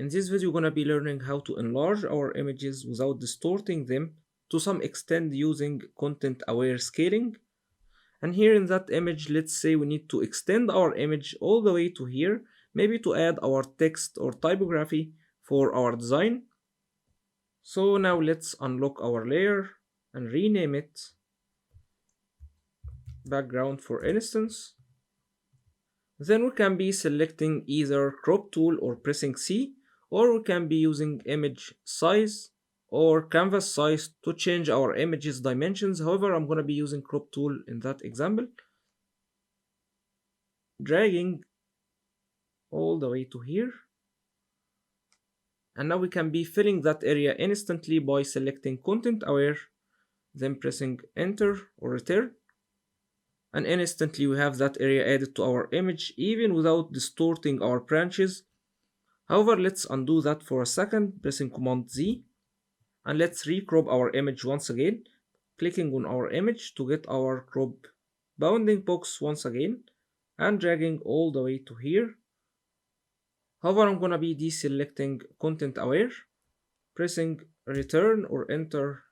In this video, we're gonna be learning how to enlarge our images without distorting them to some extent using content-aware scaling. And here in that image, let's say we need to extend our image all the way to here, maybe to add our text or typography for our design. So now let's unlock our layer and rename it background for instance. Then we can be selecting either crop tool or pressing C, or we can be using image size or canvas size to change our image's dimensions. However, I'm going to be using crop tool in that example. Dragging all the way to here. And now we can be filling that area instantly by selecting content aware, then pressing enter or return. And instantly we have that area added to our image even without distorting our branches. However, let's undo that for a second, pressing Command Z, and let's recrop our image once again, clicking on our image to get our crop bounding box once again, and dragging all the way to here. However, I'm gonna be deselecting content aware, pressing return or enter.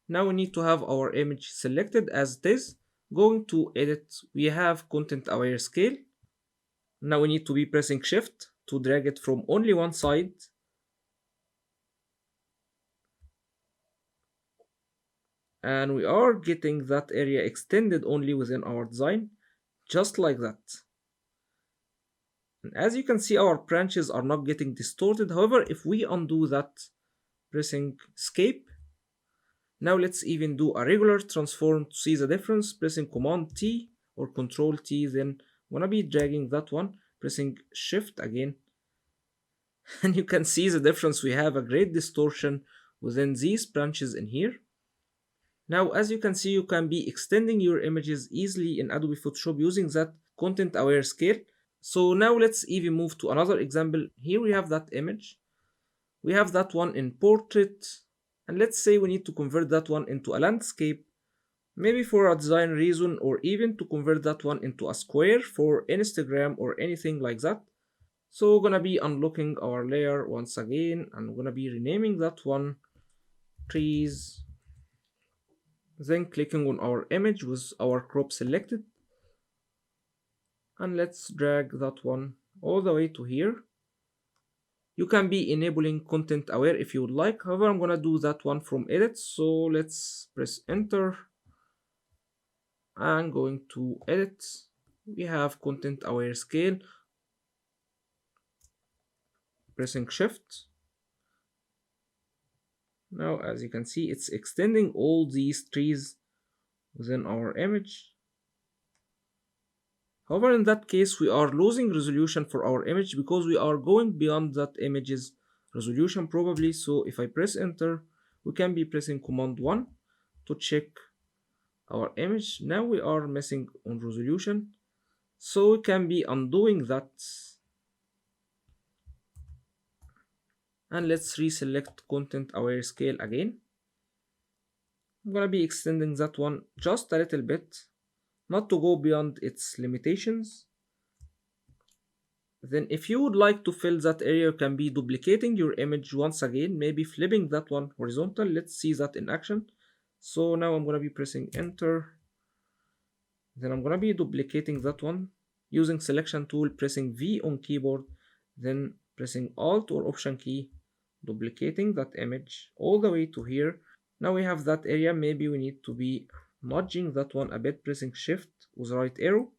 Now we need to have our image selected as it is. Going to edit, we have content aware scale. Now we need to be pressing shift to drag it from only one side. And we are getting that area extended only within our design, just like that. And as you can see, our branches are not getting distorted. However, if we undo that, pressing escape, now let's even do a regular transform to see the difference, pressing Command T or Control T, then I'm gonna be dragging that one, pressing Shift again. And you can see the difference. We have a great distortion within these branches in here. Now, as you can see, you can be extending your images easily in Adobe Photoshop using that content-aware scale. So now let's even move to another example. Here we have that image. We have that one in portrait. And let's say we need to convert that one into a landscape, maybe for a design reason, or even to convert that one into a square for Instagram or anything like that. So we're gonna be unlocking our layer once again, and we're gonna be renaming that one trees. Then clicking on our image with our crop selected. And let's drag that one all the way to here. You can be enabling content aware if you would like. However, I'm gonna do that one from edit. So let's press enter and going to edit. We have content aware scale. Pressing shift. Now, as you can see, it's extending all these trees within our image. However, in that case, we are losing resolution for our image because we are going beyond that image's resolution probably. So if I press enter, we can be pressing Command 1 to check our image. Now we are missing on resolution. So we can be undoing that. And let's reselect content aware scale again. I'm gonna be extending that one just a little bit, not to go beyond its limitations. Then if you would like to fill that area, you can be duplicating your image once again, maybe flipping that one horizontal. Let's see that in action. So now I'm gonna be pressing enter. Then I'm gonna be duplicating that one using selection tool, pressing V on keyboard, then pressing Alt or Option key, duplicating that image all the way to here. Now we have that area. Maybe we need to be nudging that one a bit, pressing shift with right arrow.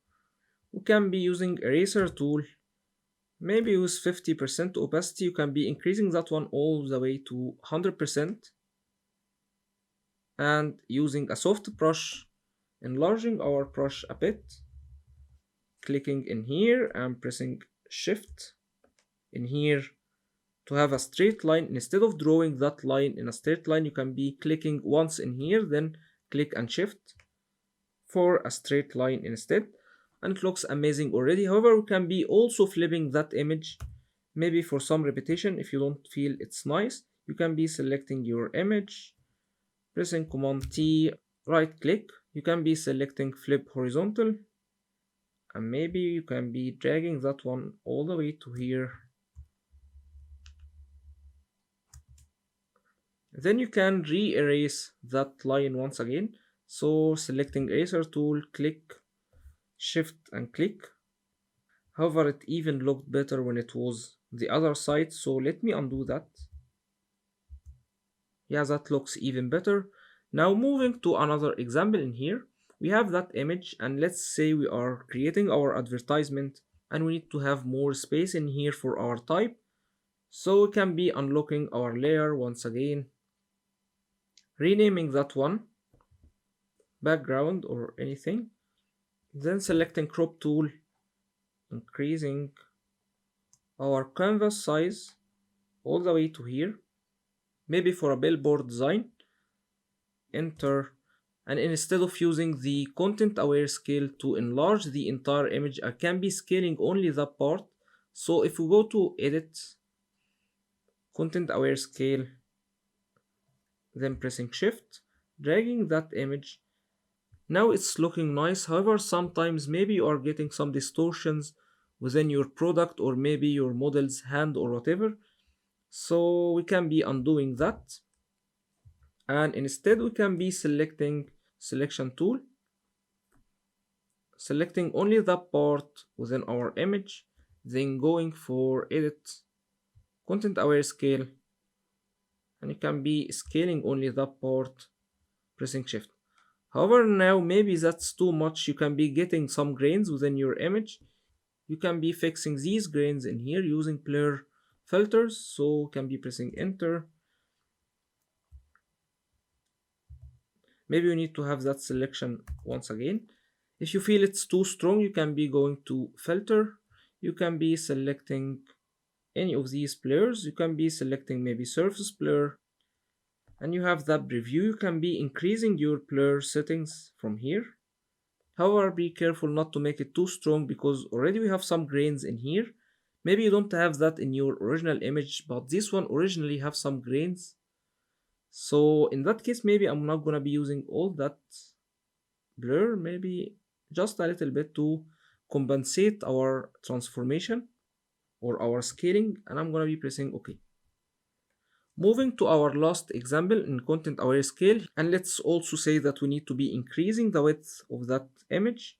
We can be using eraser tool, maybe with 50% opacity. You can be increasing that one all the way to 100%. And using a soft brush, enlarging our brush a bit, clicking in here and pressing shift in here to have a straight line. Instead of drawing that line in a straight line, you can be clicking once in here, then click and shift for a straight line instead, and it looks amazing already. However, we can be also flipping that image, maybe for some repetition. If you don't feel it's nice, you can be selecting your image, pressing Command T, right click. You can be selecting flip horizontal, and maybe you can be dragging that one all the way to here. Then you can re-erase that line once again. So selecting eraser tool, click, shift and click. However, it even looked better when it was the other side. So let me undo that. Yeah, that looks even better. Now moving to another example in here. We have that image and let's say we are creating our advertisement and we need to have more space in here for our type. So we can be unlocking our layer once again, renaming that one background or anything, then selecting crop tool, increasing our canvas size all the way to here, maybe for a billboard design, enter, and instead of using the content aware scale to enlarge the entire image, I can be scaling only that part. So if we go to edit, content aware scale, then pressing shift, dragging that image. Now it's looking nice. However, sometimes maybe you are getting some distortions within your product or maybe your model's hand or whatever. So we can be undoing that. And instead we can be selecting selection tool, selecting only that part within our image, then going for edit, content aware scale, and you can be scaling only that part, pressing shift. However, now maybe that's too much. You can be getting some grains within your image. You can be fixing these grains in here using blur filters. So you can be pressing enter. Maybe you need to have that selection once again. If you feel it's too strong, you can be going to filter. You can be selecting any of these blurs. You can be selecting maybe surface blur. And you have that preview. You can be increasing your blur settings from here. However, be careful not to make it too strong because already we have some grains in here. Maybe you don't have that in your original image, but this one originally have some grains. So in that case, maybe I'm not gonna be using all that blur, maybe just a little bit to compensate our transformation or our scaling, and I'm gonna be pressing OK. Moving to our last example in content aware scale, and let's also say that we need to be increasing the width of that image.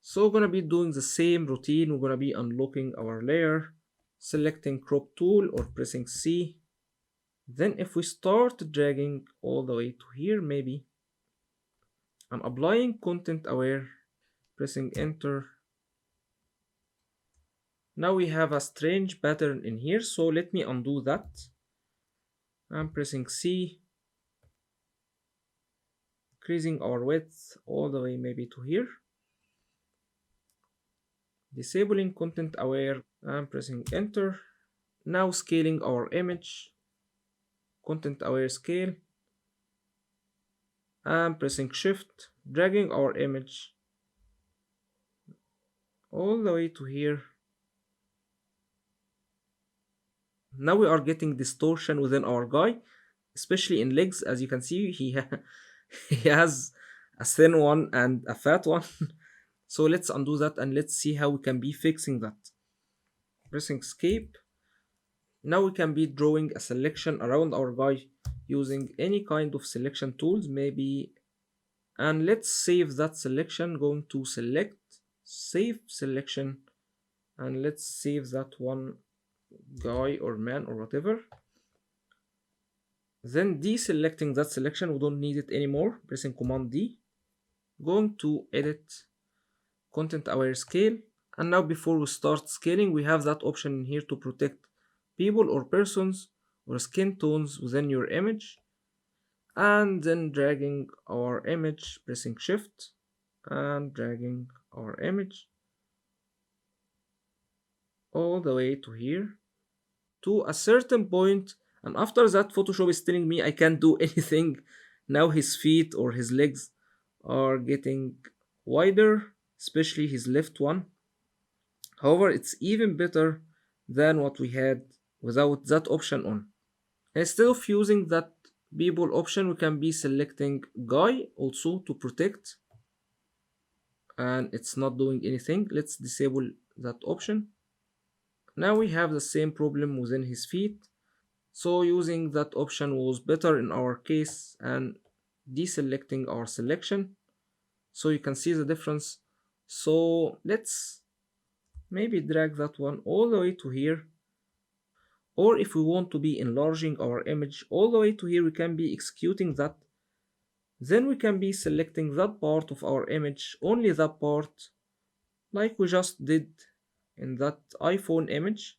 So we're gonna be doing the same routine. We're gonna be unlocking our layer, selecting crop tool or pressing C. Then if we start dragging all the way to here, maybe I'm applying content aware, pressing enter. Now we have a strange pattern in here, so let me undo that. I'm pressing C, increasing our width all the way maybe to here. Disabling content aware, I'm pressing enter. Now scaling our image, content aware scale. I'm pressing shift, dragging our image all the way to here. Now we are getting distortion within our guy, especially in legs. As you can see, he has a thin one and a fat one. So let's undo that and let's see how we can be fixing that. Pressing escape. Now we can be drawing a selection around our guy using any kind of selection tools, maybe. And let's save that selection. Going to select, save selection, and let's save that one guy or man or whatever. Then deselecting that selection, we don't need it anymore. Pressing Command D. Going to edit, content aware scale. And now before we start scaling, we have that option in here to protect people or persons or skin tones within your image. And then dragging our image, pressing shift and dragging our image all the way to here to a certain point, and after that Photoshop is telling me I can't do anything. Now his feet or his legs are getting wider, especially his left one. However, it's even better than what we had without that option on. Instead of using that people option, we can be selecting guy also to protect, and it's not doing anything. Let's disable that option. Now we have the same problem within his feet. So using that option was better in our case and deselecting our selection so you can see the difference. So let's maybe drag that one all the way to here. Or if we want to be enlarging our image all the way to here, we can be executing that. Then we can be selecting that part of our image, only that part, like we just did in that iPhone image.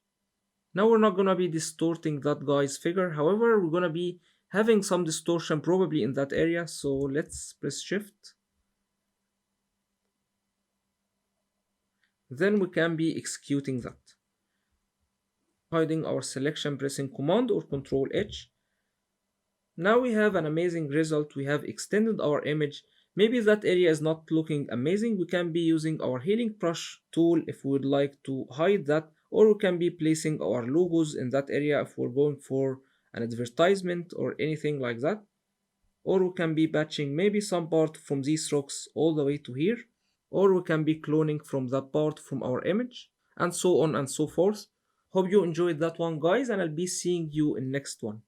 Now we're not gonna be distorting that guy's figure, however, we're gonna be having some distortion probably in that area, so let's press shift. Then we can be executing that. Hiding our selection, pressing Command or Control H. Now we have an amazing result. We have extended our image. Maybe that area is not looking amazing. We can be using our healing brush tool if we would like to hide that, or we can be placing our logos in that area if we're going for an advertisement or anything like that. Or we can be batching maybe some part from these rocks all the way to here, or we can be cloning from that part from our image, and so on and so forth. Hope you enjoyed that one, guys, and I'll be seeing you in next one.